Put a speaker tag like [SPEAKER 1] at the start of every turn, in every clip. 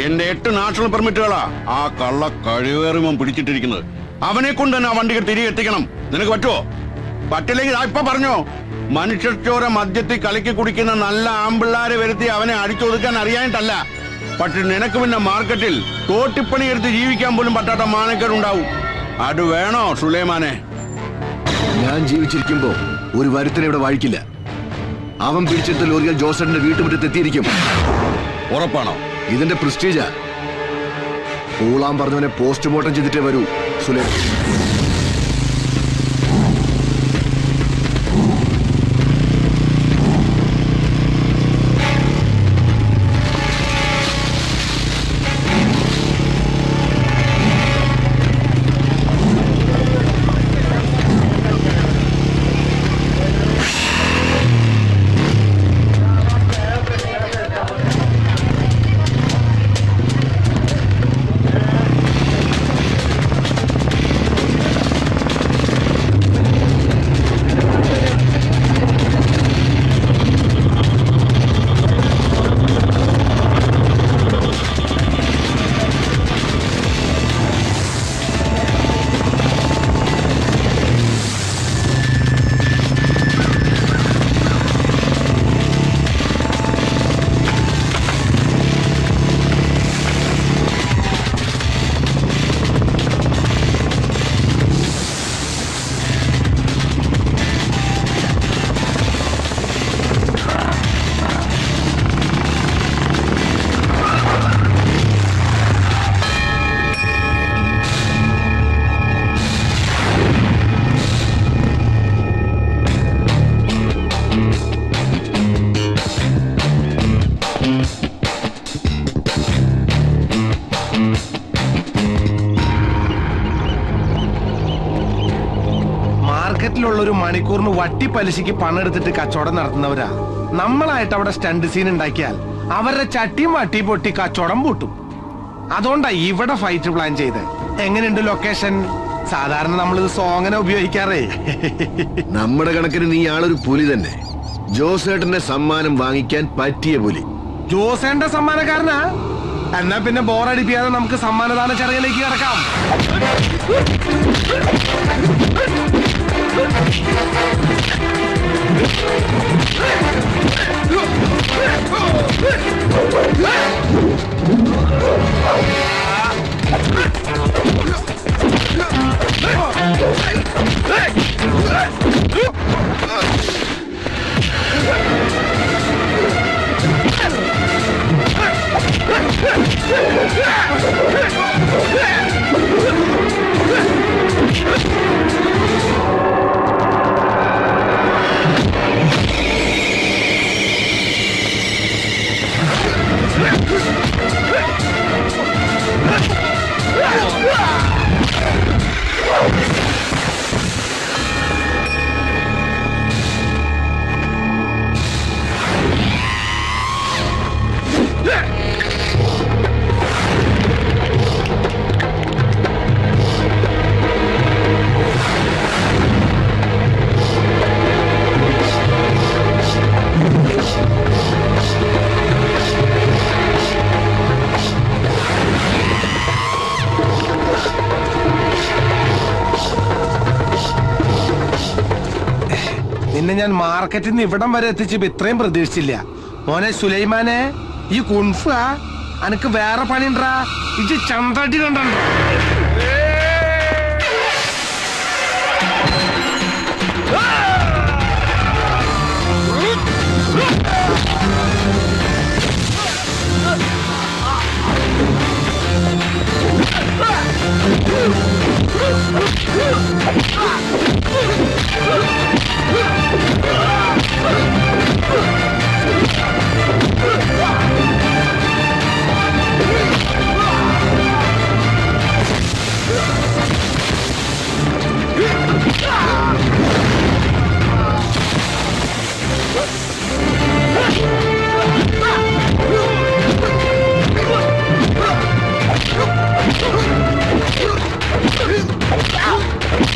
[SPEAKER 1] എന്റെ 8 നാഷണൽ പെർമിറ്റുകളാ ആ കള്ള കഴിവേറിമം പിടിച്ചിട്ടിരിക്കുന്നത്. അവനെ കൊണ്ട് തന്നെ ആ വണ്ടികൾ തിരികെ എത്തിക്കണം. നിനക്ക് പറ്റുമോ? പറ്റില്ലെങ്കിൽ ഇപ്പൊ പറഞ്ഞോ. മനുഷ്യച്ചോര മദ്യത്തിൽ കലക്കി കുടിക്കുന്ന നല്ല ആമ്പിള്ളാരെ വരുത്തി അവനെ അടിച്ചൊതുക്കാൻ അറിയാനിട്ടല്ല. പക്ഷെ നിനക്ക് പിന്നെ മാർക്കറ്റിൽ തോട്ടിപ്പണി എടുത്ത് ജീവിക്കാൻ പോലും പറ്റാത്ത മാനക്കേടുണ്ടാവും. അത് വേണോ സുലൈമാനെ?
[SPEAKER 2] ഞാൻ ജീവിച്ചിരിക്കുമ്പോ ഒരു വരുത്തനെ ഇവിടെ വാഴിക്കില്ല. അവൻ പിടിച്ചെടുത്ത ലോറികൾ ജോസേട്ടന്റെ വീട്ടുമുറ്റത്ത് എത്തിയിരിക്കും.
[SPEAKER 1] ഉറപ്പാണോ?
[SPEAKER 2] ഇതിന്റെ പ്രസ്റ്റീജാ. പൂളാൻ പറഞ്ഞവനെ പോസ്റ്റ്മോർട്ടം ചെയ്തിട്ടേ വരൂ സുലൈമാൻ.
[SPEAKER 3] ഒരു മണിക്കൂറിന് വട്ടി പലിശയ്ക്ക് പണം എടുത്തിട്ട് കച്ചവടം നടത്തുന്നവരാ. നമ്മളായിട്ട് അവിടെ സ്റ്റണ്ട് സീൻ ഉണ്ടാക്കിയാൽ അവരുടെ ചട്ടിയും വട്ടി പൊട്ടി കച്ചവടം പൂട്ടും. അതുകൊണ്ടാ ഇവിടെ ഫൈറ്റ് പ്ലാൻ ചെയ്ത്. എങ്ങനെയുണ്ട് ലൊക്കേഷൻ? സാധാരണ നമ്മളിത് സോങ്ങനെ ഉപയോഗിക്കാറേ.
[SPEAKER 2] നമ്മുടെ കണക്കിന് നീ ആളൊരു പുലി തന്നെ. ജോസേട്ടന്റെ സമ്മാനം വാങ്ങിക്കാൻ പറ്റിയ പുലി.
[SPEAKER 3] ജോസേന്റെ സമ്മാനക്കാരനാ? എന്നാ പിന്നെ ബോറടിപ്പിക്കാതെ നമുക്ക് സമ്മാനദാന ചടങ്ങിലേക്ക് കിടക്കാം. നിന്നെ ഞാൻ മാർക്കറ്റിൽ നിന്ന് ഇവിടം വരെ എത്തിച്ചപ്പോ ഇത്രയും പ്രതീക്ഷിച്ചില്ല. മോനെ സുലൈമാനെ, ഈ കുൻഫ അനക്ക് വേറെ പണിണ്ടാ. ഇത് ചന്തടി കണ്ടോ?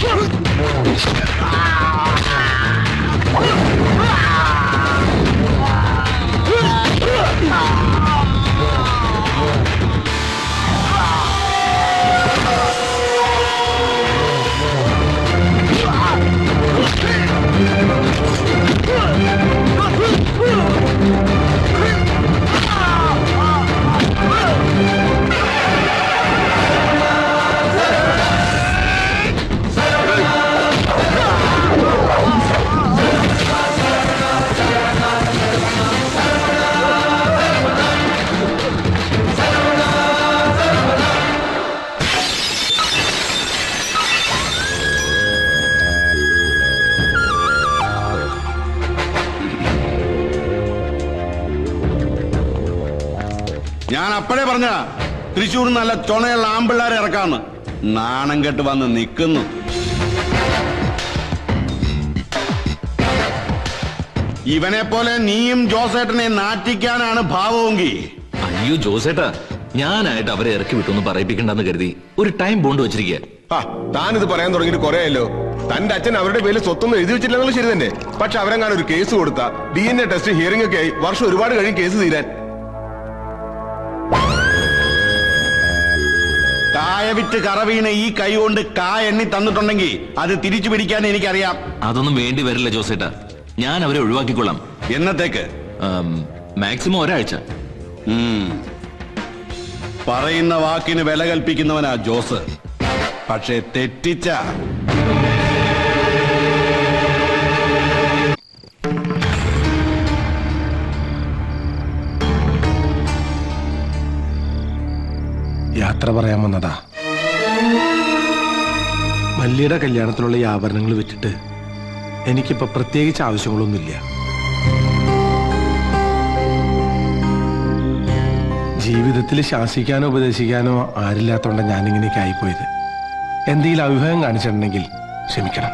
[SPEAKER 4] Ah!
[SPEAKER 1] അപ്പോഴേ പറഞ്ഞ തൃശ്ശൂർ നല്ല ചുണയുള്ള ആമ്പിള്ളാരെ ഇറക്കാന്ന്. നാണം കെട്ട് വന്ന് നിൽക്കുന്നു. ഇവനെ പോലെ നീയും ജോസേട്ടനെ നാറ്റിക്കാനാണ് ഭാവമെങ്കിൽ.
[SPEAKER 4] അയ്യോ ജോസേട്ടാ, ഞാനായിട്ട് അവരെ ഇറക്കി വിട്ടൊന്ന് പറയിപ്പിക്കണ്ടെന്ന് കരുതി ഒരു ടൈം ബോണ്ട് വെച്ചിരിക്കുക.
[SPEAKER 5] താനിത് പറയാൻ തുടങ്ങിയിട്ട് കുറേയല്ലോ. തന്റെ അച്ഛൻ അവരുടെ പേരിൽ സ്വത്തൊന്നും എഴുതി വെച്ചില്ലെന്നുള്ള ശരി തന്നെ. പക്ഷെ അവരെങ്ങാനും ഒരു കേസ് കൊടുത്ത DNA ടെസ്റ്റ് ഹിയറിംഗ് ഒക്കെ ആയി വർഷം ഒരുപാട് കഴിയും കേസ് തീരാൻ.
[SPEAKER 1] കായ വിറ്റ് കറവീണ ഈ കൈ കൊണ്ട് കായ എണ്ണി തന്നിട്ടുണ്ടെങ്കിൽ അത് തിരിച്ചു പിടിക്കാൻ എനിക്കറിയാം.
[SPEAKER 4] അതൊന്നും വേണ്ടി വരില്ല ജോസേട്ടാ, ഞാൻ അവരെ ഒഴിവാക്കിക്കൊള്ളാം.
[SPEAKER 1] എന്നത്തേക്ക്?
[SPEAKER 4] മാക്സിമം ഒരാഴ്ച.
[SPEAKER 1] പറയുന്ന വാക്കിന് വില കൽപ്പിക്കുന്നവനാ ജോസ്. പക്ഷെ തെറ്റിച്ച
[SPEAKER 3] യാത്ര പറയാൻ വന്നതാ. മല്ലിയുടെ കല്യാണത്തിലുള്ള ഈ ആഭരണങ്ങൾ വിറ്റിട്ട് എനിക്കിപ്പോ പ്രത്യേകിച്ച് ആവശ്യങ്ങളൊന്നുമില്ല. ജീവിതത്തിൽ ശാസിക്കാനോ ഉപദേശിക്കാനോ ആരില്ലാത്തോണ്ട ഞാനിങ്ങനെയൊക്കെ ആയിപ്പോയത്. എന്തെങ്കിലും അഭിപ്രായം കാണിച്ചിട്ടുണ്ടെങ്കിൽ ക്ഷമിക്കണം.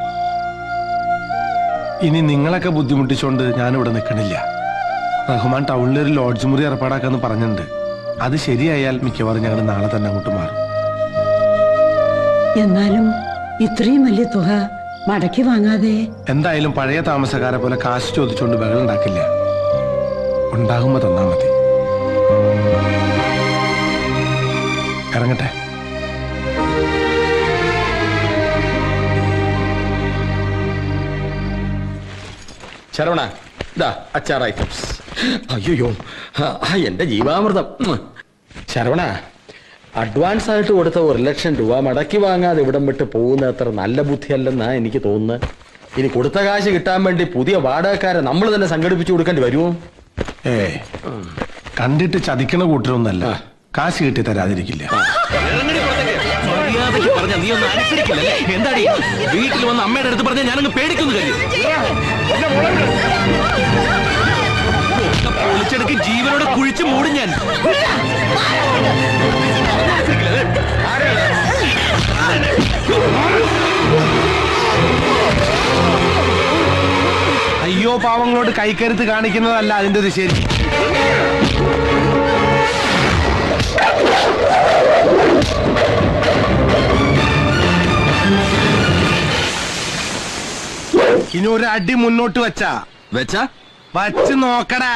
[SPEAKER 3] ഇനി നിങ്ങളൊക്കെ ബുദ്ധിമുട്ടിച്ചോണ്ട് ഞാനിവിടെ നിൽക്കണില്ല. റഹ്മാൻ ടൗണിലൊരു ലോഡ്ജ് മുറി ഏർപ്പാടാക്കാന്ന് പറഞ്ഞിട്ടുണ്ട്. അത് ശരിയായാൽ മിക്കവാറും ഞങ്ങൾ നാളെ തന്നെ അങ്ങോട്ട് മാറും.
[SPEAKER 6] എന്നാലും ഇത്രയും വലിയ തുക മടക്കി വാങ്ങാതെ?
[SPEAKER 3] എന്തായാലും പഴയ താമസക്കാരെ പോലെ കാശ് ചോദിച്ചുകൊണ്ട് ബഹളം ഉണ്ടാക്കില്ല. ഉണ്ടാകുമ്പോ തന്നാ മതി. ഇറങ്ങട്ടെ.
[SPEAKER 7] ശരവണ, ഇതാ അച്ചാർ ഐറ്റംസ്. അയ്യോ, എന്റെ ജീവാമൃതം. ശരവണ, അഡ്വാൻസ് ആയിട്ട് കൊടുത്ത 1,00,000 രൂപ മടക്കി വാങ്ങാതെ ഇവിടം വിട്ട് പോകുന്ന അത്ര നല്ല ബുദ്ധിയല്ലെന്നാ എനിക്ക് തോന്നുന്നത്. ഇനി കൊടുത്ത കാശ് കിട്ടാൻ വേണ്ടി പുതിയ വാടകക്കാരെ നമ്മൾ തന്നെ സംഘടിപ്പിച്ചു കൊടുക്കേണ്ടി വരുമോ?
[SPEAKER 3] കണ്ടിട്ട് ചതിക്കണ കൂട്ടരൊന്നല്ല. കാശ് കിട്ടി തരാതിരിക്കില്ല.
[SPEAKER 4] നീ ഒന്ന് അനുസരിക്കില്ലല്ലേ? എന്താടി വീട്ടിൽ വന്ന് അമ്മയുടെ അടുത്ത് പറഞ്ഞാൽ ഞാനങ്ങ് പേടിക്കുന്നു കഴിയും. പൊളിച്ചെടുക്ക്, ജീവനോടെ കുഴിച്ചു മൂടും ഞാൻ.
[SPEAKER 3] അയ്യോ പാവങ്ങളോട് കൈക്കരുത്ത് കാണിക്കുന്നതല്ല അതിന്റെ ഒരു ശരി. ഇനി ഒരു അടി മുന്നോട്ട് വെച്ചാ വച്ച് നോക്കടാ.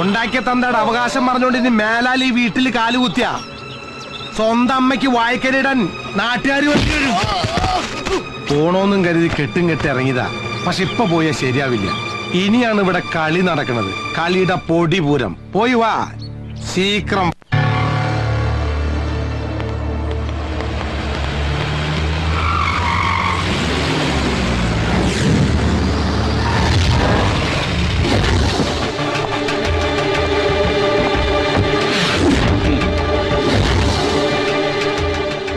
[SPEAKER 3] ഉണ്ടാക്കിയ തന്തയുടെ അവകാശം പറഞ്ഞുകൊണ്ട് ഇനി മേലാൽ ഈ വീട്ടിൽ കാലുകുത്തിയ സ്വന്തം അമ്മയ്ക്ക് വായിക്കരിടാൻ നാട്ടുകാർ പോണോന്നും കരുതി കെട്ടും കെട്ടി ഇറങ്ങിയതാ. പക്ഷെ ഇപ്പൊ പോയാൽ ശരിയാവില്ല. ഇനിയാണ് ഇവിടെ കളി നടക്കുന്നത്, കളിയുടെ പൊടിപൂരം. പോയി വാ ശീക്രം.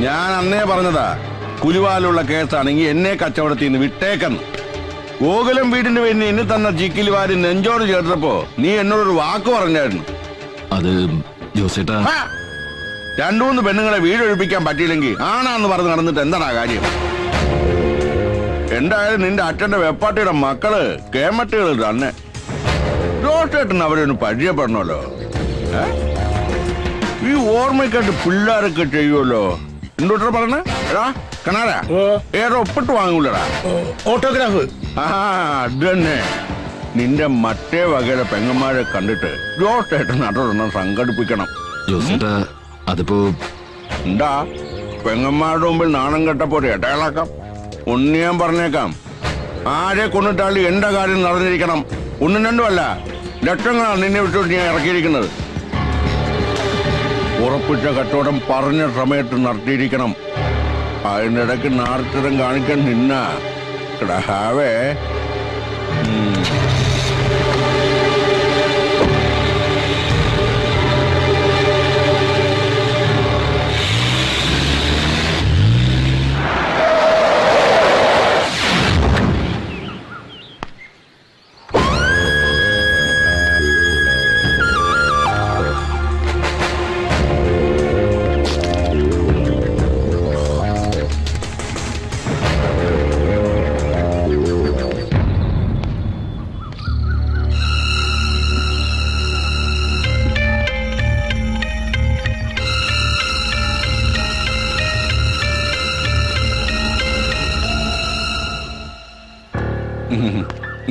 [SPEAKER 1] ഞാൻ അന്നേ പറഞ്ഞതാ, പുലിവാലുള്ള കേസാണെങ്കിൽ എന്നെ കച്ചവടത്തിൽ നിന്ന് വിട്ടേക്കെന്ന്. ഗോകുലം വീടിന്റെ പേരിന് എന്നെ തന്ന ചിക്കിലി വാരി നെഞ്ചോട് ചേർത്തപ്പോ നീ എന്നോടൊരു വാക്ക് പറഞ്ഞായിരുന്നു.
[SPEAKER 4] അത് ജോസേട്ടാ,
[SPEAKER 1] രണ്ടു മൂന്ന് പെണ്ണുങ്ങളെ വീടൊഴിപ്പിക്കാൻ പറ്റിയില്ലെങ്കിൽ ആണാന്ന് പറഞ്ഞ് നടന്നിട്ട് എന്താടാ കാര്യം? എന്തായാലും നിന്റെ അച്ഛന്റെ വെപ്പാട്ടിയുടെ മക്കള് കേമട്ടുകൾ തന്നെ. ജോസേട്ടൻ അവരൊന്ന് പരിചയപ്പെടണമല്ലോ. ഈ ഓർമ്മയ്ക്കായിട്ട് പിള്ളേരൊക്കെ ചെയ്യുമല്ലോ. എന്തോട്ടാ പറഞ്ഞ കണാരാ ഏറെ ഒപ്പിട്ട് വാങ്ങൂലടാ
[SPEAKER 7] ഓട്ടോഗ്രാഫ്.
[SPEAKER 1] ആ അത് തന്നെ. നിന്റെ മറ്റേ വകയിലെ പെങ്ങന്മാരെ കണ്ടിട്ട് ജോസേട്ടൻ അതൊരെണ്ണം സംഘടിപ്പിക്കണം.
[SPEAKER 4] ജോസേട്ടാ അതിപ്പോ
[SPEAKER 1] എന്താ പെങ്ങന്മാരുടെ മുമ്പിൽ നാണം കെട്ടപ്പോ ഇടയാളാക്കാം. ഒന്ന് ഞാൻ പറഞ്ഞേക്കാം, ആരെ കൊണ്ടിട്ടാലും എന്റെ കാര്യം നടന്നിരിക്കണം. ഒന്നും രണ്ടുമല്ല, ലക്ഷങ്ങളാണ് നിന്നെ വിട്ടു ഞാൻ ഇറക്കിയിരിക്കുന്നത്. ഉറപ്പിച്ച കച്ചവടം പറഞ്ഞ സമയത്ത് നടത്തിയിരിക്കണം. അതിനിടയ്ക്ക് നാർത്തരം കാണിക്കാൻ നിന്ന കിടാവേ.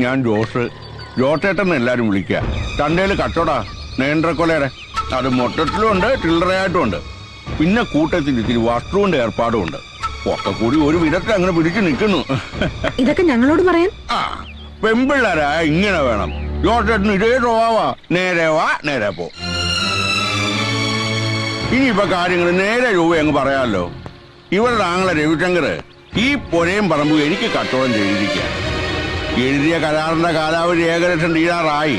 [SPEAKER 1] ഞാൻ ജോസേട്ടൻ എല്ലാരും വിളിക്കുക. ചന്തയില് കച്ചവടാ നേന്ത്രക്കൊലയുടെ. അത് മൊത്തത്തിലും ഉണ്ട്, ചില്ലറയായിട്ടും ഉണ്ട്. പിന്നെ കൂട്ടത്തിൽ ഇത്തിരി വസ്തുവിന്റെ ഏർപ്പാടും ഉണ്ട്. ഒക്കെ കൂടി ഒരു വിധത്തിൽ അങ്ങനെ പിടിച്ചു നിൽക്കുന്നു.
[SPEAKER 8] ഇതൊക്കെ ഞങ്ങളോട് പറയാൻ
[SPEAKER 1] ആ പെമ്പിള്ളാരാ ഇങ്ങനെ വേണം. ജോസേട്ടന് ഇതേ സ്വഭാവാ. നേരെ വാ നേരെ പോ. ഇനിയിപ്പോ കാര്യങ്ങൾ നേരെ രൂപ അങ്ങ് പറയാമല്ലോ. ഇവരുടെ ആങ്ങളെ രവിശങ്കർ ഈ പൊരയും പറമ്പും എനിക്ക് കച്ചവടം ചെയ്തിരിക്കുക. എഴുതിയ കരാറിന്റെ കാലാവധി ഏകദേശം തീരാറായി.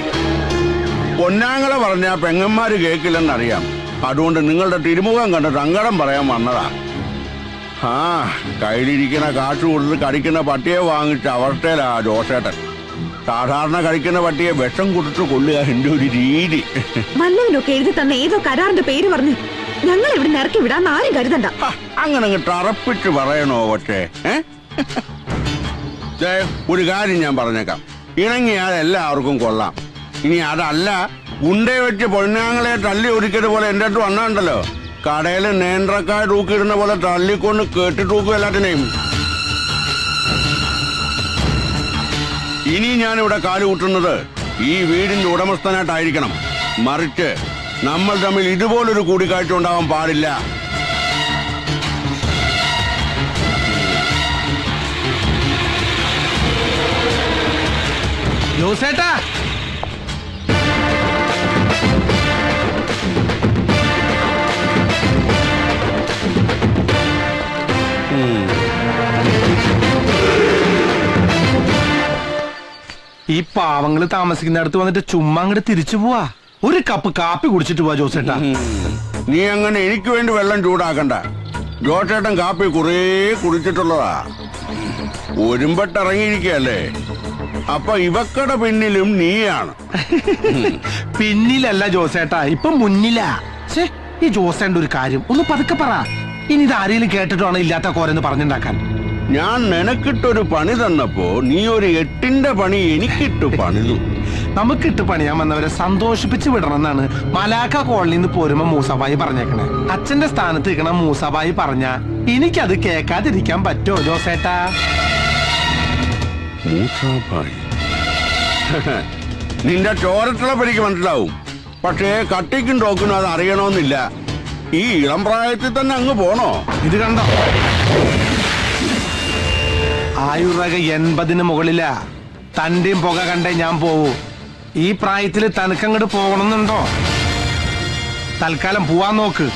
[SPEAKER 1] പൊന്നാങ്ങളെ പറഞ്ഞാ പെങ്ങന്മാര് കേൾക്കില്ലെന്നറിയാം. അതുകൊണ്ട് നിങ്ങളുടെ തിരുമുഖം കണ്ട് സങ്കടം പറയാൻ വന്നതാ. ആ കയ്യിലിരിക്കുന്ന കാശ് കൊടുത്ത് കടിക്കുന്ന പട്ടിയെ വാങ്ങിച്ച അവസ്ഥയിലാ ജോസേട്ടൻ. സാധാരണ കഴിക്കുന്ന പട്ടിയെ വിഷം കൊടുത്ത് കൊല്ലുക എന്റെ ഒരു രീതി.
[SPEAKER 8] വല്ലവനൊക്കെ എഴുതി തന്ന ഏതോ കരാറിന്റെ പേര് പറഞ്ഞ് ഞങ്ങൾ ഇവിടെ ഇറക്കി വിടാൻ ആരും കരുതണ്ട.
[SPEAKER 1] അങ്ങനെ തറപ്പിച്ച് പറയണോ പക്ഷേ? ഒരു കാര്യം ഞാൻ പറഞ്ഞേക്കാം, ഇണങ്ങിയാൽ എല്ലാവർക്കും കൊള്ളാം. ഇനി അതല്ല, ഗുണ്ടയെ വെച്ച് പൊന്നാങ്ങളെ തല്ലി ഒരിക്കത് പോലെ എന്റെ അടുത്ത് വന്നാണ്ടല്ലോ, കടയിൽ നേന്ത്രക്കായ തൂക്കിയിടുന്ന പോലെ തള്ളിക്കൊണ്ട് കേട്ടി തൂക്കും എല്ലാത്തിനെയും. ഇനി ഞാനിവിടെ കാലുകൂട്ടുന്നത് ഈ വീടിന്റെ ഉടമസ്ഥനായിട്ടായിരിക്കണം. മറിച്ച് നമ്മൾ തമ്മിൽ ഇതുപോലൊരു കൂടിക്കാഴ്ച ഉണ്ടാവാൻ പാടില്ല.
[SPEAKER 3] ജോസേട്ടാ, ഈ പാവങ്ങള് താമസിക്കുന്നിടത്ത് വന്നിട്ട് ചുമ്മാ അങ്ങോട്ട് തിരിച്ചു പോവാ. ഒരു കപ്പ് കാപ്പി കുടിച്ചിട്ട് പോവാ ജോസേട്ടാ.
[SPEAKER 1] നീ അങ്ങനെ എനിക്ക് വേണ്ടി വെള്ളം ചൂടാക്കണ്ട. ജോസേട്ടൻ കാപ്പി കുറേ കുടിച്ചിട്ടുള്ളതാ. ഒരുമ്പട്ടിറങ്ങിയിരിക്കല്ലേ? അപ്പൊ ഇവക്കടെ പിന്നിലും നീയാണ്.
[SPEAKER 3] പിന്നിലല്ല ജോസേട്ടാ, ഇപ്പൊ മുന്നിലാ. ഛേ, ഈ ജോസേണ്ട ഒരു കാര്യം ഒന്ന് പതുക്കെ പറ. ഇനി ഇത് ആരെങ്കിലും കേട്ടിട്ടാണ് ഇല്ലാത്ത കോരെന്ന് പറഞ്ഞുണ്ടാക്കാൻ.
[SPEAKER 1] ഞാൻ നിനക്കിട്ടൊരു പണി തന്നപ്പോ നീ ഒരു 8ന്റെ പണി എനിക്കിട്ടു പണിതു.
[SPEAKER 3] നമുക്കിട്ട് പണിയാൻ വന്നവരെ സന്തോഷിപ്പിച്ച് വിടണമെന്നാണ് മലാക്ക കോളനിന്ന് പോരുമ്പോ മൂസബായി പറഞ്ഞേക്കണേ. അച്ഛന്റെ സ്ഥാനത്ത് നിൽക്കണ മൂസബായി പറഞ്ഞ എനിക്കത് കേൾക്കാതിരിക്കാൻ പറ്റുമോ ജോസേട്ടാ?
[SPEAKER 1] നിന്റെ ചോരത്തിളപ്പടിക്ക് മനസ്സിലാവും. പക്ഷേ കട്ടിക്കും ടോക്കിനും അത് അറിയണമെന്നില്ല. ഈ ഇളം പ്രായത്തിൽ തന്നെ അങ്ങ് പോണോ?
[SPEAKER 3] ഇത് കണ്ടോ, ആയുർരേഖ 80-ന് മുകളിലാ. തന്റെയും പുക കണ്ടേ ഞാൻ പോവൂ. ഈ പ്രായത്തില് തനിക്കങ്ങോട്ട് പോകണമെന്നുണ്ടോ? തൽക്കാലം പോവാൻ നോക്ക്.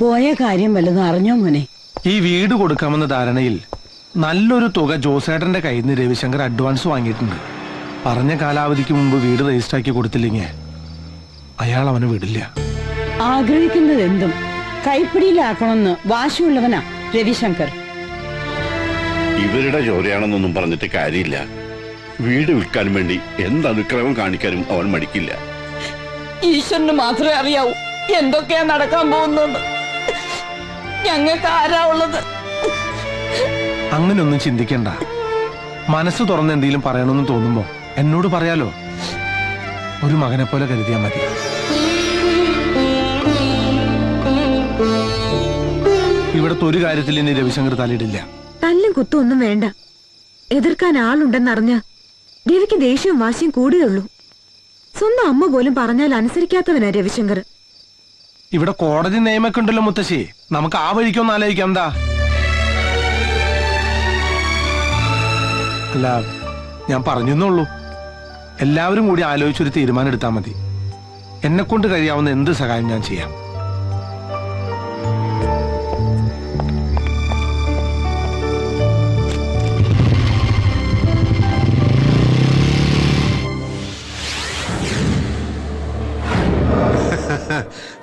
[SPEAKER 6] പോയ കാര്യം വല്ലതും അറിഞ്ഞോ മോനെ?
[SPEAKER 3] ഈ വീട് കൊടുക്കാമെന്ന ധാരണയിൽ നല്ലൊരു തുക ജോസേട്ടന്റെ കയ്യിൽ നിന്ന് രവിശങ്കർ അഡ്വാൻസ് വാങ്ങിയിട്ടുണ്ട്. പറഞ്ഞ കാലാവധിക്ക് മുമ്പ് വീട് രജിസ്റ്റർ ആക്കി കൊടുത്തില്ലെങ്കിൽ അയാൾ അവനെ വിടില്ല.
[SPEAKER 6] ആഗ്രഹിക്കുന്നത് എന്തും കൈപ്പിടിയിലാക്കണമെന്ന് വാശിയുള്ളവനാ രവിശങ്കർ.
[SPEAKER 1] ഇവരുടെ ചോരയാണെന്നൊന്നും പറഞ്ഞിട്ട് കാര്യമില്ല. വീട് വിൽക്കാൻ വേണ്ടി എന്ത് അനുക്രമം കാണിക്കാനും അവൻ മടിക്കില്ല.
[SPEAKER 6] ഈശ്വരന് മാത്രമേ അറിയാവൂ എന്തൊക്കെയാ നടക്കാൻ പോകുന്നത്. ഞങ്ങൾക്ക് ആരാ ഉള്ളത്?
[SPEAKER 3] അങ്ങനെയൊന്നും ചിന്തിക്കണ്ട. മനസ്സ് തുറന്ന് എന്തെങ്കിലും പറയണമെന്ന് തോന്നുമ്പോ എന്നോട് പറയാലോ. ഒരു മകനെ പോലെ കരുതിയാ മതി. ഇവിടത്തെ ഒരു കാര്യത്തിൽ ഇനി രവിശങ്കർ തലയിടില്ല.
[SPEAKER 8] തല്ലും കുത്തും ഒന്നും വേണ്ട. എതിർക്കാൻ ആളുണ്ടെന്നറിഞ്ഞ രവിക്ക് ദേഷ്യവും വാശിയും കൂടുകയുള്ളൂ. സ്വന്തം അമ്മ പോലും പറഞ്ഞാൽ അനുസരിക്കാത്തവനാ രവിശങ്കർ.
[SPEAKER 3] ഇവിടെ കോടതി നിയമൊക്കെ ഉണ്ടല്ലോ മുത്തശ്ശി. നമുക്ക് ആ വഴിക്കൊന്ന് ആലോചിക്കാം. എന്താ? അല്ല, ഞാൻ പറഞ്ഞെന്നുള്ളൂ. എല്ലാവരും കൂടി ആലോചിച്ചൊരു തീരുമാനം എടുത്താൽ മതി. എന്നെ കൊണ്ട് കഴിയാവുന്ന എന്ത് സഹായം ഞാൻ ചെയ്യാം.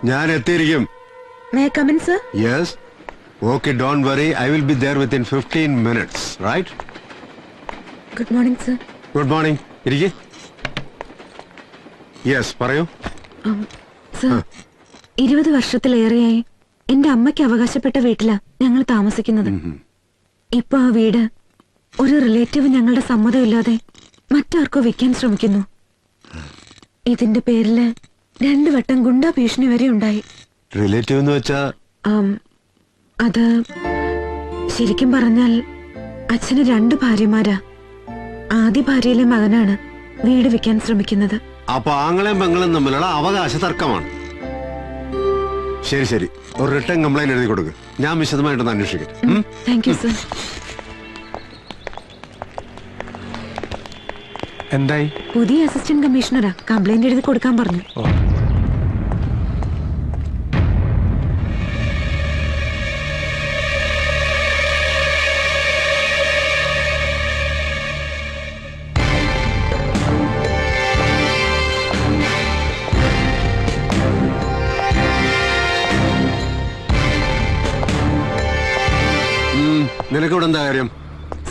[SPEAKER 2] ഞാൻ എത്തിയിരിക്കും.
[SPEAKER 8] May I come in, sir?
[SPEAKER 2] Yes, okay, don't worry, I will be there within 15 minutes, right?
[SPEAKER 8] Good morning, sir.
[SPEAKER 2] Good morning. ഇരിക്കെ. യെസ്, പറയൂ.
[SPEAKER 8] Sir, 20 വർഷത്തിലേറെയായി എന്റെ അമ്മയ്ക്ക് അവകാശപ്പെട്ട വീട്ടിലാ ഞങ്ങൾ താമസിക്കുന്നത്. ഇപ്പൊ ആ വീട് ഒരു റിലേറ്റീവ് ഞങ്ങളുടെ സമ്മതമില്ലാതെ മറ്റാർക്കോ വിൽക്കാൻ ശ്രമിക്കുന്നു. ഇതിന്റെ പേരില് 2 വട്ടം ഗുണ്ടാ ഭീഷണി വരെ ഉണ്ടായി.
[SPEAKER 2] റിലേറ്റീവ് എന്ന് വെച്ചാ?
[SPEAKER 8] അത് ശരിക്കും പറഞ്ഞാൽ അച്ഛന് 2 ഭാര്യമാരാ. ആദ്യ ഭാര്യയിലെ മകനാണ് വീട് വിൽക്കാൻ ശ്രമിക്കുന്നത്.
[SPEAKER 2] അപ്പൊ ആങ്ങളെയും പെങ്ങളും തമ്മിലുള്ള അവകാശ തർക്കമാണ്. ശരി ശരി, ഒരു റിട്ടേൺ കംപ്ലൈന്റ് എഴുതി കൊടുക്ക്. ഞാൻ വിശദമായിട്ടൊന്ന് അന്വേഷിക്കട്ടെ.
[SPEAKER 8] Thank you, sir.
[SPEAKER 3] എന്തായി?
[SPEAKER 8] പുതിയ അസിസ്റ്റന്റ് കമ്മീഷണറാ. കംപ്ലൈന്റ് എഴുതി കൊടുക്കാൻ പറഞ്ഞു.
[SPEAKER 2] നിനക്കിവിടെ എന്താ കാര്യം?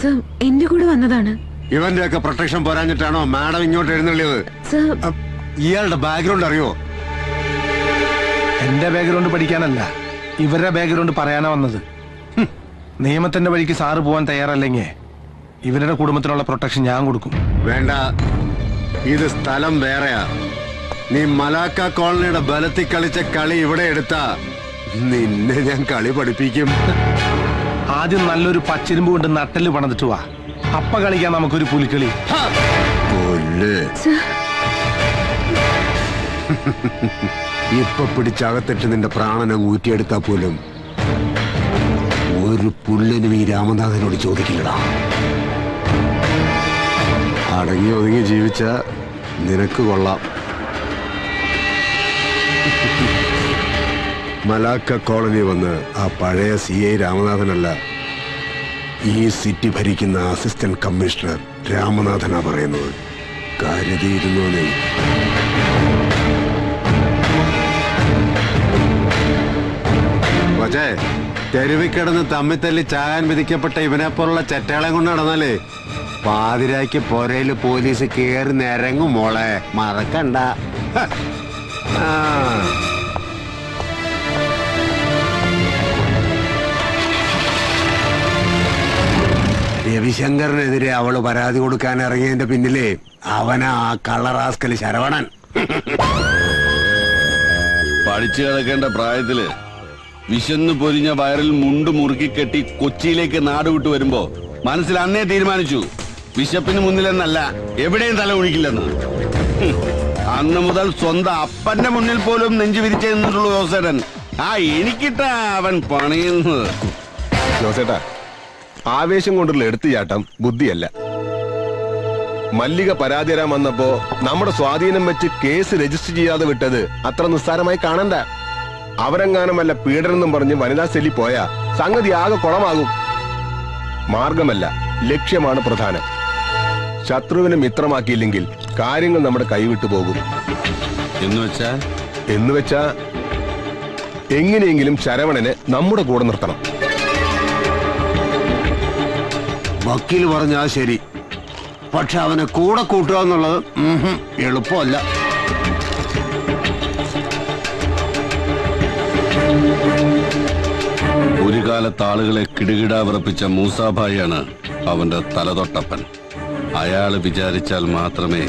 [SPEAKER 8] സർ, എന്റെ കൂടെ വന്നതാണ്.
[SPEAKER 2] ഇവന്റെ ഒക്കെ പ്രൊട്ടക്ഷൻ പോരാഞ്ഞിട്ടാണോ മാഡം ഇങ്ങോട്ട് എഴുന്നള്ളിയത്?
[SPEAKER 8] സർ,
[SPEAKER 2] ഇയാളുടെ ബാക്ക്ഗ്രൗണ്ട് അറിയോ?
[SPEAKER 3] എന്റെ ബാക്ക്ഗ്രൗണ്ട് പഠിക്കാനല്ല, ഇവരുടെ ബാക്ക്ഗ്രൗണ്ട് പറയാനാ വന്നത്. നിയമത്തിന്റെ വഴിക്ക് സാറ് പോവാൻ തയ്യാറല്ലെങ്കിൽ ഇവരുടെ കുടുംബത്തിനുള്ള പ്രൊട്ടക്ഷൻ ഞാൻ കൊടുക്കും.
[SPEAKER 2] വേണ്ട, ഇത് സ്ഥലം വേറെയാ. നീ മലാക്ക കോളനിയുടെ ബലത്തിൽ കളിച്ച കളി ഇവിടെ എടുത്താ നിന്നെ ഞാൻ കളി പഠിപ്പിക്കും.
[SPEAKER 3] ആദ്യം നല്ലൊരു പച്ചിരുമ്പ് കൊണ്ട് നട്ടല് പണിതിട്ട് വാ. അപ്പ കളിക്കാൻ നമുക്കൊരു പുലിക്കളി.
[SPEAKER 2] ഇപ്പൊ പിടിച്ചകത്തിട്ട് നിന്റെ പ്രാണനെ ഊറ്റിയെടുത്താ പോലും ഒരു പുല്ലിനും ഈ രാമനാഥനോട് ചോദിക്കില്ലടാ. അടങ്ങി ഒതുങ്ങി ജീവിച്ച നിനക്ക് കൊള്ളാം. മലാക്ക കോളനി വന്ന് ആ പഴയ CI രാമനാഥനല്ല, ഈ സിറ്റി ഭരിക്കുന്ന അസിസ്റ്റന്റ് കമ്മീഷണർ രാമനാഥനാ പറയുന്നത്. കരുതിയിരുന്നോനെ. പക്ഷേ തെരുവിൽ കിടന്ന് തമ്മിത്തല്ലി ചാകാൻ വിധിക്കപ്പെട്ട ഇവനെ പോലുള്ള ചെറ്റകളെ കൊണ്ട് നടന്നാലേ പാതിരായ്ക്ക് പൊരയില് പോലീസ് കേറി നിരങ്ങും മോളെ, മറക്കണ്ട. ആ രവിശങ്കറിനെതിരെ അവള് പരാതി കൊടുക്കാൻ ഇറങ്ങിയതിന്റെ പിന്നിലെ അവനാ ആ കള്ളറാസ്കല് ശരവണൻ.
[SPEAKER 1] പഠിച്ചു കിടക്കേണ്ട പ്രായത്തില് വിശന്ന് പൊരിഞ്ഞ വയറിൽ മുണ്ട് മുറുക്കി കെട്ടി കൊച്ചിയിലേക്ക് നാട് വിട്ടു വരുമ്പോ മനസ്സിൽ അന്നേ തീരുമാനിച്ചു വിശപ്പിന് മുന്നിലെന്നല്ല എവിടെയും തല ഒഴിക്കില്ലെന്ന്. അന്ന് മുതൽ സ്വന്തം അപ്പന്റെ മുന്നിൽ പോലും നെഞ്ചു വിരിച്ചു നിന്നിട്ടുള്ളൂ ജോസേട്ടൻ. ആ എനിക്കിട്ടാ അവൻ പണിയുന്നത്.
[SPEAKER 5] ജോസേട്ടാ, ആവേശം കൊണ്ടുള്ള എടുത്തുചാട്ടം ബുദ്ധിയല്ല. മല്ലിക പരാതി തരാൻ വന്നപ്പോ നമ്മുടെ സ്വാധീനം വെച്ച് കേസ് രജിസ്റ്റർ ചെയ്യാതെ വിട്ടത് അത്ര നിസ്സാരമായി കാണണ്ട. അവരെങ്ങാനും വല്ല പീഡനെന്നും പറഞ്ഞ് വനിതാ സെല്ലി പോയാ സംഗതി ആകെ കുളമാകും. മാർഗമല്ല, ലക്ഷ്യമാണ് പ്രധാനം. ശത്രുവിനെ മിത്രമാക്കിയില്ലെങ്കിൽ കാര്യങ്ങൾ നമ്മുടെ കൈവിട്ടു പോകും. എന്നുവെച്ചാ എങ്ങനെയെങ്കിലും ശരവണനെ നമ്മുടെ കൂടെ നിർത്തണം.
[SPEAKER 2] വക്കീൽ പറഞ്ഞാ ശരി, പക്ഷെ അവനെ കൂടെ കൂട്ടുക എന്നുള്ളത് എളുപ്പമല്ല.
[SPEAKER 1] ഒരു കാലത്ത് ആളുകളെ കിടുകിടാ വിറപ്പിച്ച മൂസാഭായിയാണ് അവന്റെ തലതൊട്ടപ്പൻ. അയാള് വിചാരിച്ചാൽ മാത്രമേ